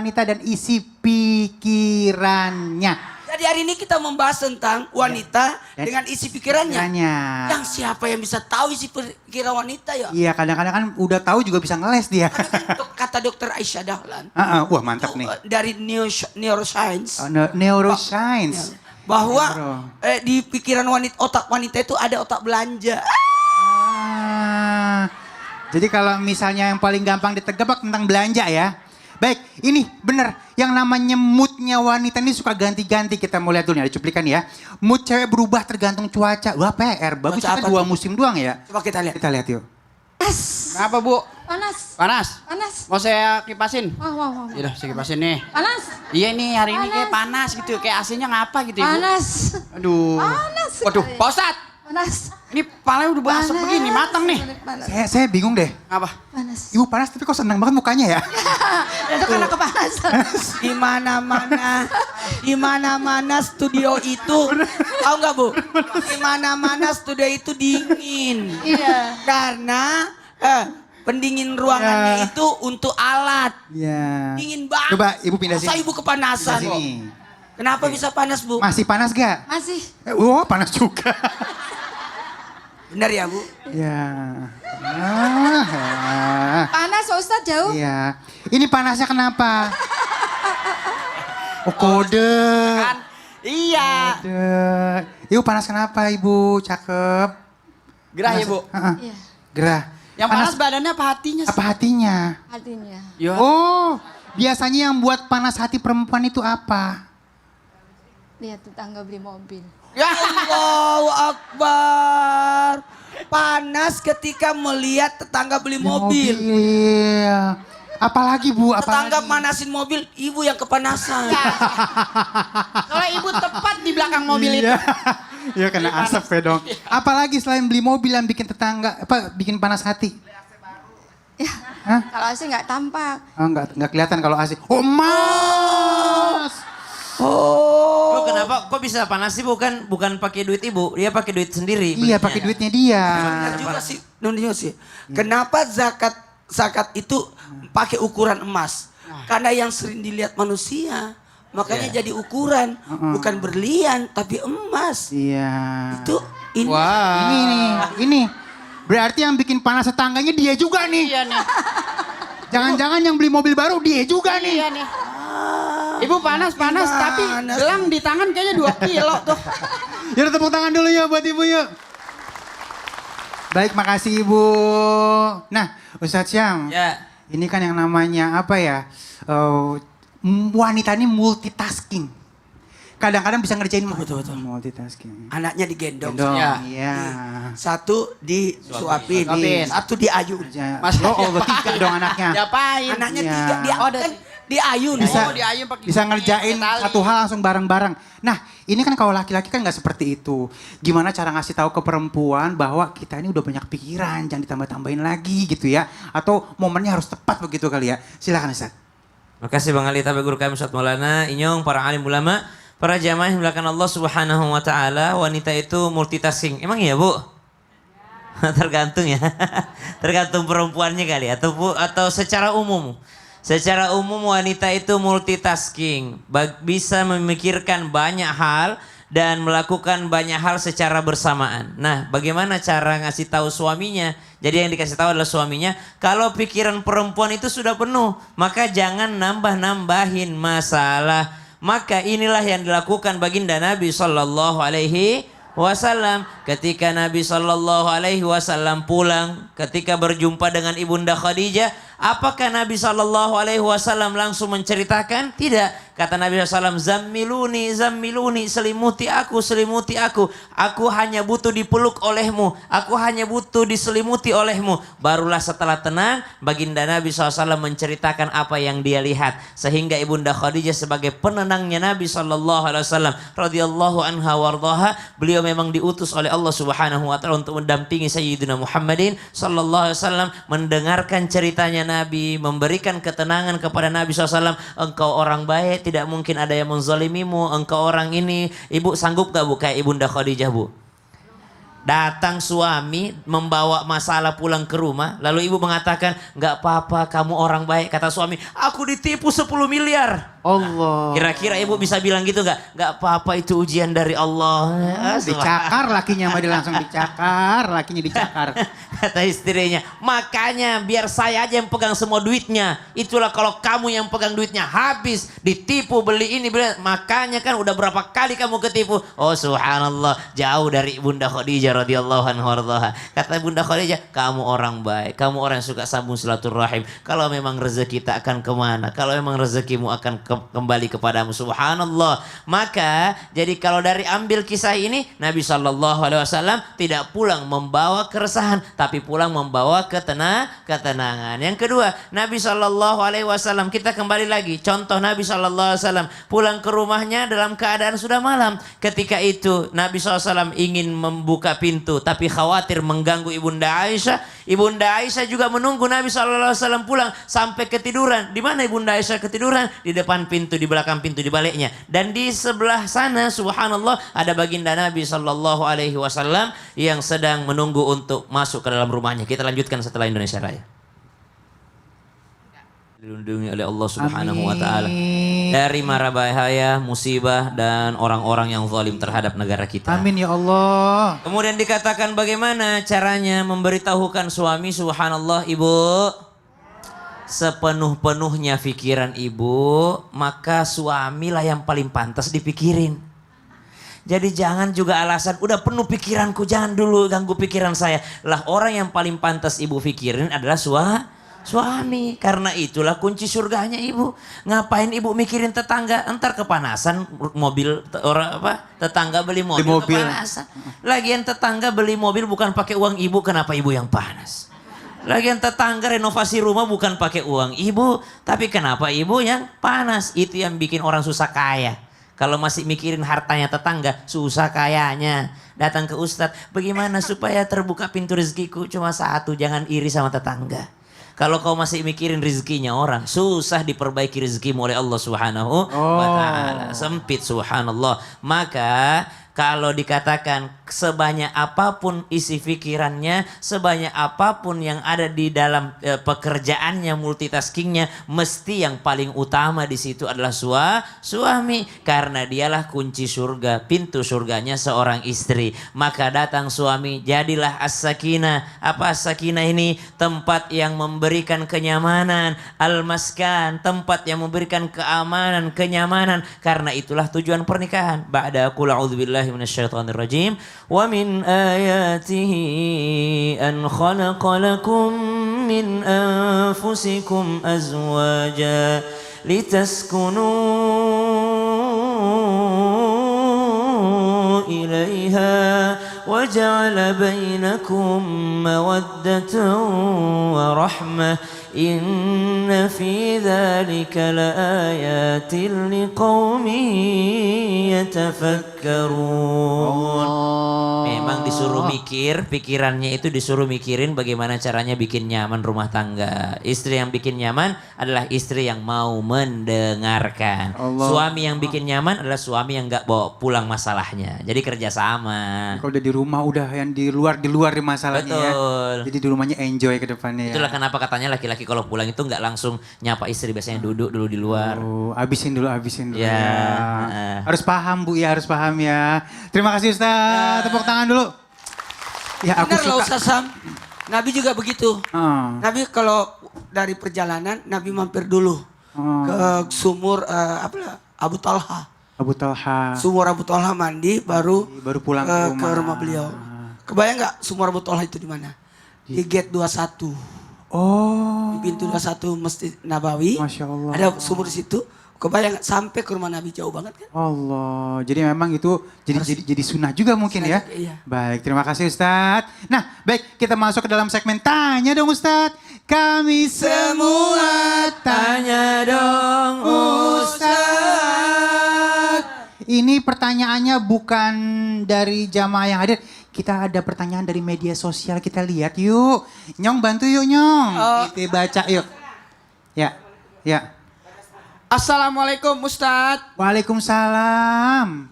wanita dan isi pikirannya. Jadi hari ini kita membahas tentang wanita dengan isi pikirannya. Yang siapa yang bisa tahu isi pikiran wanita ya? Iya, kadang-kadang kan udah tahu juga bisa ngeles dia. Kata dokter Aisyah Dahlan. Wah mantap nih. Dari neuroscience. Neuroscience. Bahwa di pikiran wanita, otak wanita itu ada otak belanja. Jadi kalau misalnya yang paling gampang ditebak tentang belanja ya. Baik, ini bener. Yang namanya moodnya wanita ini suka ganti-ganti. Kita mau lihat dulu nih, ada cuplikan ya. Mood cewek berubah tergantung cuaca. Wah PR, bagus kita 2 musim doang ya. Coba kita lihat. Kita lihat yuk. Kenapa Bu? Panas. Panas? Panas. Mau saya kipasin? Wow. Yaudah saya kipasin nih. Panas. Iya nih hari ini kayak panas gitu. Kayak AC-nya ngapa gitu Ibu. Panas. Aduh. Panas. Waduh Pak Ustadz. Panas. Ini palanya udah berasap begini, matang nih. Panas. Saya bingung deh. Apa? Panas. Ibu panas tapi kok senang banget mukanya ya? Itu karena kepanasan. Di mana-mana studio itu, tahu nggak Bu? Di mana-mana studio itu dingin. Iya. Karena pendingin ruangannya itu untuk alat. Iya. Dingin banget. Coba Ibu pindah sini. Masa Ibu kepanasan Pindah kok? sini. Kenapa bisa panas Bu? Masih panas gak? Masih. Panas juga. Benar ya Bu? Ya. Panas Ustaz jauh. Iya. Ini panasnya kenapa? Kode. Kan? Iya. Kode. Ibu panas kenapa Ibu? Cakep. Gerah ya Bu? Iya. Gerah. Yang panas badannya apa hatinya sih? Apa hatinya? Hatinya. Yo. Oh, biasanya yang buat panas hati perempuan itu apa? Lihat tetangga beli mobil. Ya. Allahu Akbar. Panas ketika melihat tetangga beli mobil. Apalagi Bu, Tetangga apalagi? manasin mobil, ibu yang kepanasan. Kalau Ibu tepat di belakang mobil itu. Ya kena asap ya dong. Apalagi selain beli mobil yang bikin tetangga, bikin panas hati? Ya. Hah? Kalau asli nggak tampak. Oh, nggak kelihatan kalau asik. Oh, Mas. Oh, kenapa kok bisa panas sih bukan pakai duit Ibu, dia pakai duit sendiri. Iya, pakai duitnya dia. Benar juga sih, Kenapa zakat itu pakai ukuran emas? Karena yang sering dilihat manusia, makanya jadi ukuran, bukan berlian tapi emas. Iya. Itu ini. Ini. Berarti yang bikin panas tetangganya dia juga nih. Iya nih. Jangan-jangan yang beli mobil baru dia juga nih. Iya nih. Ibu panas tapi gelang di tangan kayaknya 2 kilo tuh. Yaudah tepuk tangan dulu ya buat Ibu yuk. Baik, makasih Ibu. Nah, Ustadz Syam. Ya. Ini kan yang namanya apa ya? Wanita ini multitasking. Kadang-kadang bisa ngerjain Betul. multitasking. Anaknya digendong. Gendong, Ya. iya. Satu disuapin, Suapin. satu diayun. Mas, ada 3 dong anaknya. Diapain? Anaknya Iya. 3, dia kan diayun. Bisa, diayun pakai bisa gini, ngerjain tali. satu hal langsung bareng-bareng. Nah, ini kan kalau laki-laki kan nggak seperti itu. Gimana cara ngasih tahu ke perempuan bahwa kita ini udah banyak pikiran, jangan ditambah-tambahin lagi gitu ya. Atau momennya harus tepat begitu kali ya. Silakan Ustaz. Makasih Bang Ali Tabe Guru kami Ustaz Maulana, Inyong, para alim ulama, para jamaah yang melakukan Allah Subhanahu wa taala, wanita itu multitasking. Emang iya, Bu? Tergantung ya. Tergantung perempuannya kali atau secara umum. Secara umum wanita itu multitasking, bisa memikirkan banyak hal dan melakukan banyak hal secara bersamaan. Nah, bagaimana cara ngasih tahu suaminya? Jadi yang dikasih tahu adalah suaminya, kalau pikiran perempuan itu sudah penuh, maka jangan nambah-nambahin masalah. Maka inilah yang dilakukan baginda Nabi Sallallahu Alaihi Wasallam ketika Nabi Sallallahu Alaihi Wasallam pulang, ketika berjumpa dengan Ibunda Khadijah. Apakah Nabi Sallallahu Alaihi Wasallam langsung menceritakan? Tidak. Kata Nabi SAW, zammiluni, selimuti aku. Aku hanya butuh dipeluk olehmu. Aku hanya butuh diselimuti olehmu. Barulah setelah tenang, baginda Nabi SAW menceritakan apa yang dia lihat. Sehingga Ibunda Khadijah sebagai penenangnya Nabi Sallallahu Alaihi Wasallam radhiyallahu anha wardaha, beliau memang diutus oleh Allah Subhanahu Wa Taala untuk mendampingi Sayyidina Muhammadin Sallallahu Alaihi Wasallam, mendengarkan ceritanya Nabi, memberikan ketenangan kepada Nabi SAW. Engkau orang baik, tidak mungkin ada yang menzalimimu. Engkau orang ini. Ibu sanggup gak Bu kayak Ibunda Khadijah Bu? Datang suami membawa masalah pulang ke rumah. Lalu ibu mengatakan, nggak apa-apa kamu orang baik. Kata suami, aku ditipu 10 miliar. Allah. Kira-kira ibu bisa bilang gitu nggak? Nggak apa-apa itu ujian dari Allah. Dicakar lakinya mah dia langsung dicakar. Lakinya dicakar. Kata istrinya, makanya biar saya aja yang pegang semua duitnya. Itulah kalau kamu yang pegang duitnya habis. Ditipu beli ini beli. Makanya kan udah berapa kali kamu ketipu. Oh subhanallah. Jauh dari Bunda Khadijah radhiyallahu anha. Kata Bunda Khadijah, kamu orang baik. Kamu orang yang suka sambung silaturahim. Kalau memang rezeki tak akan kemana. Kalau memang rezekimu akan kembali kepadamu. Subhanallah. Maka jadi kalau dari ambil kisah ini, Nabi SAW tidak pulang membawa keresahan, tapi pulang membawa ketenangan. Yang kedua, Nabi SAW, kita kembali lagi contoh Nabi SAW pulang ke rumahnya dalam keadaan sudah malam. Ketika itu Nabi SAW ingin membuka pintu, tapi khawatir mengganggu Ibunda Aisyah. Ibunda Aisyah juga menunggu Nabi SAW pulang sampai ketiduran. Di mana Ibunda Aisyah ketiduran? Di depan pintu, di belakang pintu, di baliknya. Dan di sebelah sana, subhanallah, ada baginda Nabi SAW yang sedang menunggu untuk masuk ke dalam rumahnya. Kita lanjutkan setelah Indonesia Raya. Dilindungi oleh Allah Subhanahu wa taala dari mara bahaya, musibah dan orang-orang yang zalim terhadap negara kita. Amin ya Allah. Kemudian dikatakan bagaimana caranya memberitahukan suami, subhanallah ibu. Sepenuh-penuhnya pikiran ibu, maka suamilah yang paling pantas dipikirin. Jadi jangan juga alasan, udah penuh pikiranku, jangan dulu ganggu pikiran saya. Lah orang yang paling pantas ibu pikirin adalah suami. Karena itulah kunci surganya ibu. Ngapain ibu mikirin tetangga? Entar kepanasan mobil tetangga beli mobil. Kepanasan. Lagian tetangga beli mobil bukan pakai uang ibu, kenapa ibu yang panas? Lagian tetangga renovasi rumah bukan pakai uang ibu, tapi kenapa ibu yang panas? Itu yang bikin orang susah kaya. Kalau masih mikirin hartanya tetangga, susah kayanya. Datang ke ustadz, bagaimana supaya terbuka pintu rezekiku? Cuma satu, jangan iri sama tetangga. Kalau kau masih mikirin rezekinya orang, susah diperbaiki rezekimu oleh Allah Subhanahu wa taala. Sempit subhanallah. Maka kalau dikatakan sebanyak apapun isi pikirannya, sebanyak apapun yang ada di dalam pekerjaannya, multitaskingnya, mesti yang paling utama di situ adalah suami, karena dialah kunci surga, pintu surganya seorang istri. Maka datang suami, jadilah as-sakinah. Apa as-sakinah ini? Tempat yang memberikan kenyamanan, al-maskan, tempat yang memberikan keamanan, kenyamanan. Karena itulah tujuan pernikahan. Ba'da qul a'udzubillahi minasyaitonirrajim. Wa min ayatihi an khalaqa lakum min anfusikum azwaja litaskunu ilaiha wa ja'ala bainakum mawaddatan wa rahmah. Inna fi dzalika laayatin liqaumin yatafakkarun. Memang disuruh mikir, pikirannya itu disuruh mikirin bagaimana caranya bikin nyaman rumah tangga. Istri yang bikin nyaman adalah istri yang mau mendengarkan. Allah. Suami yang bikin nyaman adalah suami yang gak bawa pulang masalahnya. Jadi kerjasama. Kalau udah di rumah udah yang di luar di masalahnya. Betul. Ya. Jadi di rumahnya enjoy ke depannya. Itulah Ya. kenapa katanya laki-laki kalau pulang itu nggak langsung nyapa istri, biasanya duduk dulu di luar. Oh, habisin dulu Ya. ya. Harus paham Bu ya, harus paham ya. Terima kasih Ustaz. Tepuk tangan dulu. Ya aku Benar loh suka. Ustaz Sam. Nabi juga begitu. Oh. Nabi kalau dari perjalanan, Nabi mampir dulu ke sumur Abu Talha. Abu Talha. Sumur Abu Talha mandi, baru pulang ke rumah beliau. Kebayang nggak sumur Abu Talha itu di mana? Di gate 21. Oh. Di pintu 21 Masjid Nabawi. Masya Allah. Ada sumur di situ. Kebayang nggak? Sampai ke rumah Nabi, jauh banget kan? Allah. Jadi memang itu jadi sunnah juga mungkin ya. Sunnah juga, iya. Baik, terima kasih Ustadz. Nah, baik kita masuk ke dalam segmen tanya dong Ustadz. Kami semua tanya dong Ustadz. Ini pertanyaannya bukan dari jamaah yang hadir. Kita ada pertanyaan dari media sosial, kita lihat yuk. Nyong bantu yuk Nyong. Kita baca yuk. Ya, ya. Assalamualaikum Ustadz. Waalaikumsalam.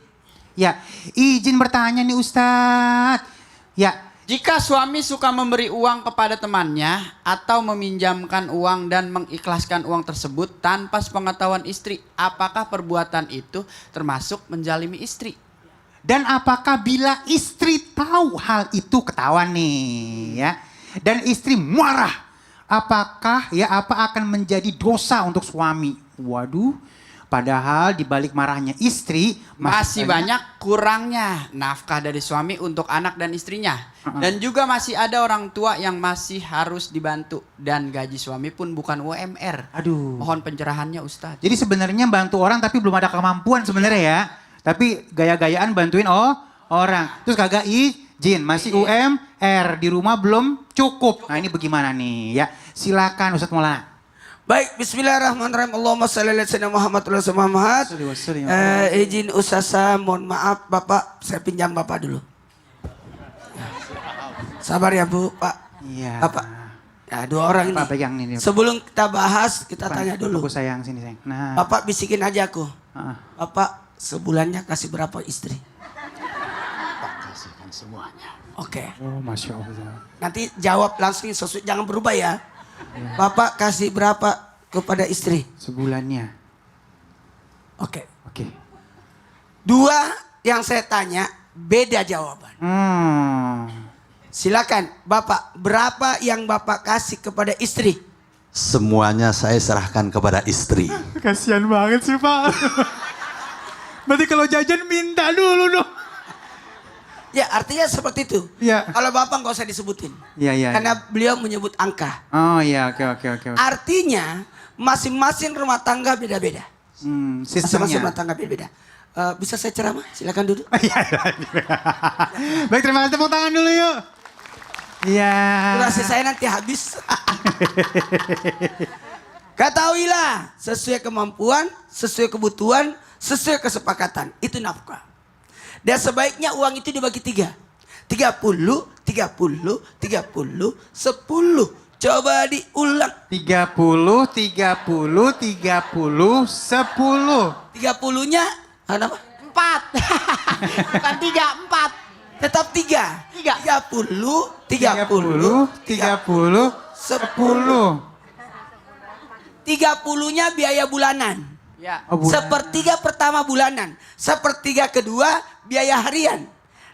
Ya, izin bertanya nih Ustadz. Ya, Jika suami suka memberi uang kepada temannya atau meminjamkan uang dan mengikhlaskan uang tersebut tanpa sepengetahuan istri, apakah perbuatan itu termasuk menjalimi istri? dan apakah bila istri tahu hal itu ketahuan nih ya, dan istri marah, apakah ya apa akan menjadi dosa untuk suami? Waduh. Padahal di balik marahnya istri Masih banyak kurangnya nafkah dari suami untuk anak dan istrinya. Dan juga masih ada orang tua yang masih harus dibantu. Dan gaji suami pun bukan UMR. Aduh. Mohon pencerahannya Ustadz. Jadi sebenarnya bantu orang tapi belum ada kemampuan sebenarnya ya. Tapi gaya-gayaan bantuin orang. Terus kagak izin, masih UMR, di rumah belum cukup. Nah ini bagaimana nih ya? Silakan Ustadz Maulana. Baik, bismillahirrahmanirrahim. Allahumma shalli ala sayyidina Muhammad wa ala Muhammad. Izin Ustazah, mohon maaf Bapak, saya pinjam Bapak dulu. Sabar ya Bu, Pak. Iya. Bapak. Ya, dua orang ini. Pak pegang ini. Sebelum kita bahas, kita tanya dulu. Aku sayang sini sayang. Nah. Bapak bisikin aja aku. Ah. Bapak sebulannya kasih berapa istri? Kasihkan semuanya. Oke. Oh, Masya Allah. Nanti jawab langsung sesuai, jangan berubah ya. Bapak kasih berapa kepada istri? Sebulannya. Oke. Oke. Dua yang saya tanya beda jawaban. Silakan Bapak, berapa yang Bapak kasih kepada istri? Semuanya saya serahkan kepada istri. Kasihan banget sih Pak. Berarti kalau jajan minta dulu dong. Ya artinya seperti itu. Ya. Kalau Bapak nggak usah disebutin. Iya, iya. Karena beliau menyebut angka. Oh iya, oke. Artinya masing-masing rumah tangga beda-beda. Masing-masing Sistemnya. rumah tangga beda-beda. Bisa saya ceramah? Silakan duduk. Iya. Baik, terima kasih, tepuk tangan dulu yuk. Iya. Durasi saya nanti habis. Ketahuilah, sesuai kemampuan, sesuai kebutuhan, sesuai kesepakatan. Itu nafkah. Dan sebaiknya uang itu dibagi 3. 30, 30, 30, 10. Coba diulang. 30, 30, 30, 10. 30-nya apa? 4. Bukan 3, 4. Tetap 3. 30, 30, 30, 10. 30-nya biaya bulanan. Ya. Oh, bulan. Sepertiga pertama bulanan. Sepertiga kedua biaya harian.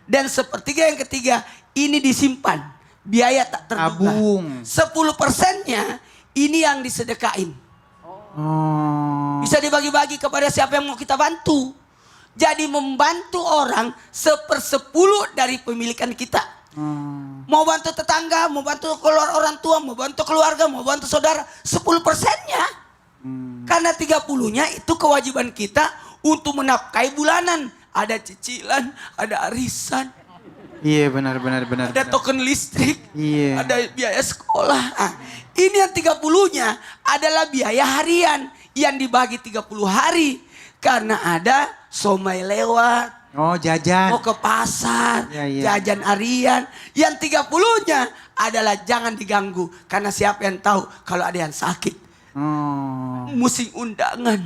Dan sepertiga yang ketiga ini disimpan. Biaya tak terduga. Tabung. 10%-nya ini yang disedekain. Oh. Bisa dibagi-bagi kepada siapa yang mau kita bantu. Jadi membantu orang 1/10 dari pemilikan kita. Mau bantu tetangga, mau bantu keluar orang tua, mau bantu keluarga, mau bantu saudara. 10%-nya. Karena 30-nya itu kewajiban kita untuk menafkahi bulanan. Ada cicilan, ada arisan. Iya benar. Ada token listrik, Iya. ada biaya sekolah. Nah, ini yang 30-nya adalah biaya harian yang dibagi 30 hari. Karena ada somai lewat, Oh jajan. mau ke pasar, Iya. jajan harian. Yang 30-nya adalah jangan diganggu. Karena siapa yang tahu kalau ada yang sakit. Oh. Musim undangan,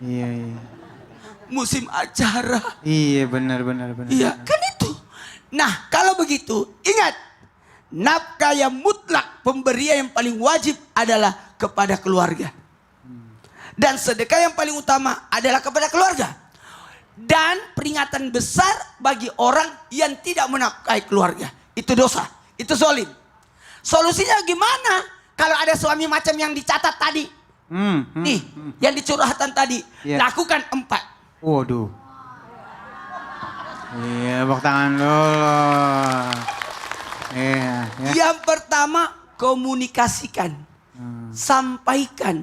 Iya. musim acara. Iya benar. Iya kan itu. Nah kalau begitu ingat. Nafkah yang mutlak, pemberian yang paling wajib adalah kepada keluarga. Dan sedekah yang paling utama adalah kepada keluarga. Dan peringatan besar bagi orang yang tidak menafkahi keluarga. Itu dosa, itu zalim. Solusinya gimana? Kalau ada suami macam yang dicatat tadi. Nih, yang dicurahkan tadi. Iya. Lakukan 4. Waduh. Iya, tepuk tangan dulu. Iya, ya. Yang pertama, komunikasikan. Sampaikan.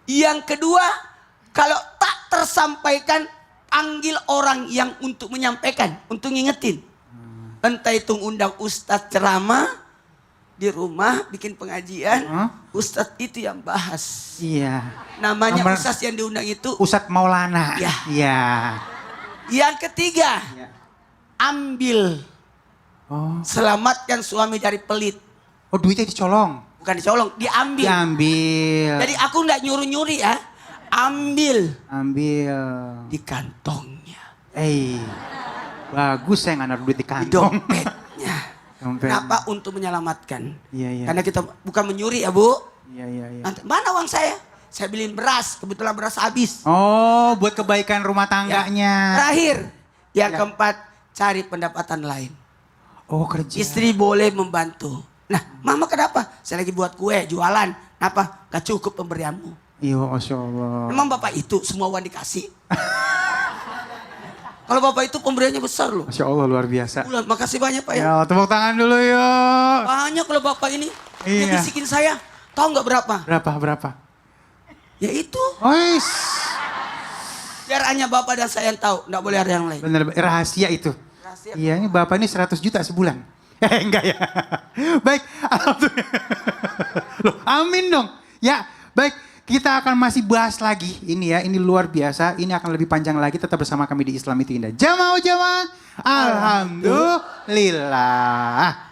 Yang kedua, kalau tak tersampaikan, panggil orang yang untuk menyampaikan, untuk ngingetin. Entah itu undang ustadz ceramah di rumah, bikin pengajian, ustadz itu yang bahas. Iya. Namanya Nomor- ustadz yang diundang itu. Ustadz Maulana. Ya. Iya. Yang ketiga, Iya. ambil. Oh. Selamatkan suami dari pelit. Oh duitnya dicolong. Bukan dicolong, diambil. Diambil. Jadi aku nggak nyuruh-nyuri ya. Ambil Ambil. di kantongnya, Bagus saya nggak naruh duit di di kantong. dompetnya. Kenapa? Untuk menyelamatkan. Iya, iya. Karena kita bukan menyuri ya Bu. Iya, iya, iya. Nanti, mana uang saya? Saya beliin beras, kebetulan beras habis. Oh, buat kebaikan rumah Ya. tangganya. Terakhir, yang Ya. keempat, cari pendapatan lain. Oh, kerja. Istri boleh membantu. Nah, mama kenapa? Saya lagi buat kue, jualan. Kenapa? Gak cukup pemberianmu. Iya, Masya Allah. Memang bapak itu semua uang dikasih. Kalau bapak itu pemberiannya besar loh. Masya Allah, luar biasa. Bulan, makasih banyak Pak ya. Ya, tepuk tangan dulu yuk. Banyak kalau bapak ini. Dia Iya. bisikin saya. Tahu nggak berapa? Berapa? Ya itu. Ois. Biar hanya bapak dan saya yang tahu. Nggak boleh ada yang lain. Bener, rahasia itu. Rahasia. Iya, ini bapak ini 100 juta sebulan. Enggak ya. Baik, alhamdulillah. Loh, amin dong. Ya, baik. Kita akan masih bahas lagi ini ya, ini luar biasa, ini akan lebih panjang lagi, tetap bersama kami di Islam Itu Indah. Jamaah, alhamdulillah.